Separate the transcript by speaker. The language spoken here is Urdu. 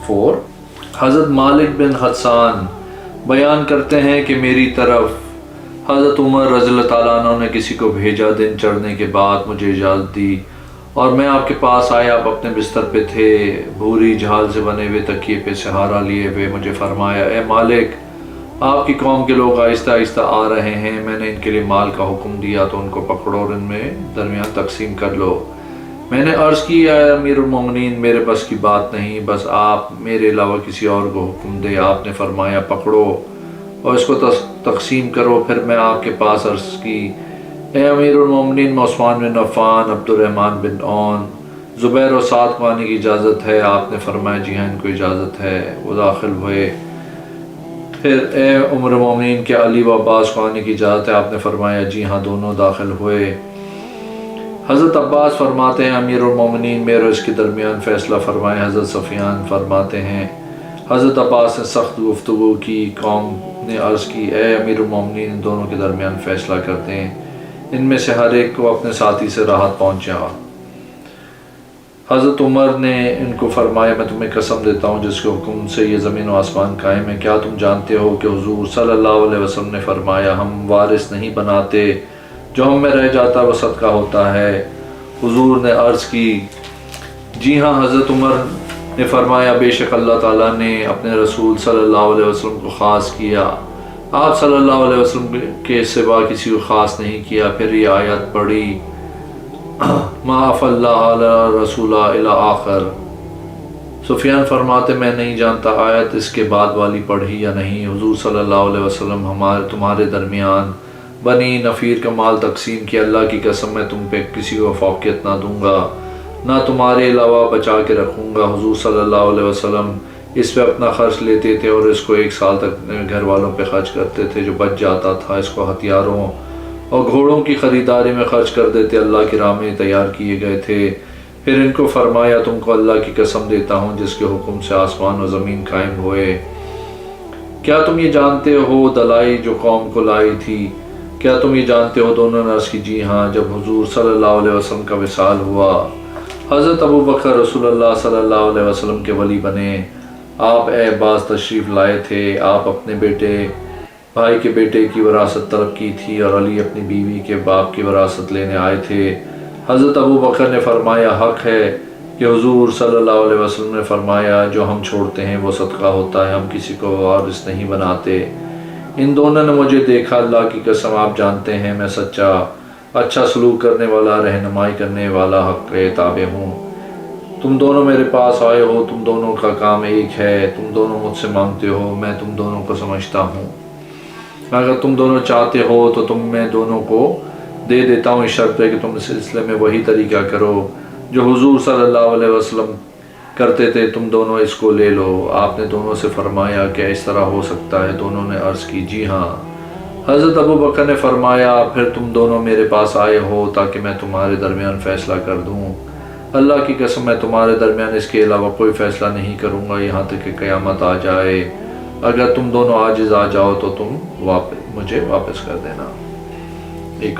Speaker 1: 4 حضرت مالک بن حسان بیان کرتے ہیں کہ میری طرف حضرت عمر رضی اللہ تعالیٰ عنہ نے کسی کو بھیجا، دن چڑھنے کے بعد مجھے اجازت دی اور میں آپ کے پاس آیا، آپ اپنے بستر پہ تھے، بھوری جھال سے بنے ہوئے تکیے پہ سہارا لیے ہوئے۔ مجھے فرمایا، اے مالک، آپ کی قوم کے لوگ آہستہ آہستہ آ رہے ہیں، میں نے ان کے لیے مال کا حکم دیا تو ان کو پکڑو اور ان میں درمیان تقسیم کر لو۔ میں نے عرض کی، اے امیر المومنین، میرے بس کی بات نہیں، بس آپ میرے علاوہ کسی اور کو حکم دے۔ آپ نے فرمایا، پکڑو اور اس کو تقسیم کرو۔ پھر میں آپ کے پاس عرض کی، اے امیر المومنین، میں عثمان بن عفان، عبد الرحمن بن عون، زبیر و سعد کو آنے کی اجازت ہے؟ آپ نے فرمایا، جی ہاں، ان کو اجازت ہے۔ وہ داخل ہوئے۔ پھر اے عمر المومنین، کیا علی و عباس کو آنے کی اجازت ہے؟ آپ نے فرمایا، جی ہاں، دونوں داخل ہوئے۔ حضرت عباس فرماتے ہیں، امیر المومنین، میرے اس کے درمیان فیصلہ فرمائے۔ حضرت سفیان فرماتے ہیں، حضرت عباس نے سخت گفتگو کی، قوم نے عرض کی، اے امیر المومنین، ان دونوں کے درمیان فیصلہ کرتے ہیں، ان میں سے ہر ایک کو اپنے ساتھی سے راحت پہنچا۔ حضرت عمر نے ان کو فرمایا، میں تمہیں قسم دیتا ہوں جس کے حکم سے یہ زمین و آسمان قائم ہے، کیا تم جانتے ہو کہ حضور صلی اللہ علیہ وسلم نے فرمایا، ہم وارث نہیں بناتے، جو ہم میں رہ جاتا وہ صدقہ ہوتا ہے۔ حضور نے عرض کی، جی ہاں۔ حضرت عمر نے فرمایا، بے شک اللہ تعالیٰ نے اپنے رسول صلی اللہ علیہ وسلم کو خاص کیا، آپ صلی اللہ علیہ وسلم کے سوا کسی کو خاص نہیں کیا۔ پھر یہ آیت پڑھی، ما افا اللہ علی رسولہ الی آخر۔ سفیان فرماتے، میں نہیں جانتا آیت اس کے بعد والی پڑھی یا نہیں۔ حضور صلی اللہ علیہ وسلم، تمہارے درمیان بنی نفیر کا مال تقسیم کیا، اللہ کی قسم میں تم پہ کسی کو فوقیت نہ دوں گا، نہ تمہارے علاوہ بچا کے رکھوں گا۔ حضور صلی اللہ علیہ وسلم اس پہ اپنا خرچ لیتے تھے اور اس کو 1 سال تک گھر والوں پہ خرچ کرتے تھے، جو بچ جاتا تھا اس کو ہتھیاروں اور گھوڑوں کی خریداری میں خرچ کر دیتے، اللہ کی راہ میں تیار کیے گئے تھے۔ پھر ان کو فرمایا، تم کو اللہ کی قسم دیتا ہوں جس کے حکم سے آسمان و زمین قائم ہوئے، کیا تم یہ جانتے ہو دلائی جو قوم کو لائی تھی؟ کیا تم یہ جانتے ہو؟ دونوں نے عرض کی، جی ہاں۔ جب حضور صلی اللہ علیہ وسلم کا وصال ہوا، حضرت ابو بکر رسول اللہ صلی اللہ علیہ وسلم کے ولی بنے۔ آپ اے عباس تشریف لائے تھے، آپ اپنے بھائی کے بیٹے کی وراثت طلب کی تھی اور علی اپنی بیوی کے باپ کی وراثت لینے آئے تھے۔ حضرت ابو بکر نے فرمایا، حق ہے کہ حضور صلی اللہ علیہ وسلم نے فرمایا، جو ہم چھوڑتے ہیں وہ صدقہ ہوتا ہے، ہم کسی کو وارث نہیں بناتے۔ ان دونوں نے مجھے دیکھا، اللہ کی قسم آپ جانتے ہیں میں سچا، اچھا سلوک کرنے والا، رہنمائی کرنے والا، حق کے تابع ہوں۔ تم دونوں میرے پاس آئے ہو، تم دونوں کا کام ایک ہے، تم دونوں مجھ سے مانگتے ہو، میں تم دونوں کو سمجھتا ہوں۔ اگر تم دونوں چاہتے ہو تو تم میں دونوں کو دے دیتا ہوں، اس شرط پہ کہ تم اس سلسلے میں وہی طریقہ کرو جو حضور صلی اللہ علیہ وسلم کرتے تھے، تم دونوں اس کو لے لو۔ آپ نے دونوں سے فرمایا، کیا اس طرح ہو سکتا ہے؟ دونوں نے عرض کی، جی ہاں۔ حضرت ابو بکر نے فرمایا، پھر تم دونوں میرے پاس آئے ہو تاکہ میں تمہارے درمیان فیصلہ کر دوں۔ اللہ کی قسم میں تمہارے درمیان اس کے علاوہ کوئی فیصلہ نہیں کروں گا یہاں تک کہ قیامت آ جائے۔ اگر تم دونوں عاجز آ جاؤ تو تم مجھے واپس کر دینا۔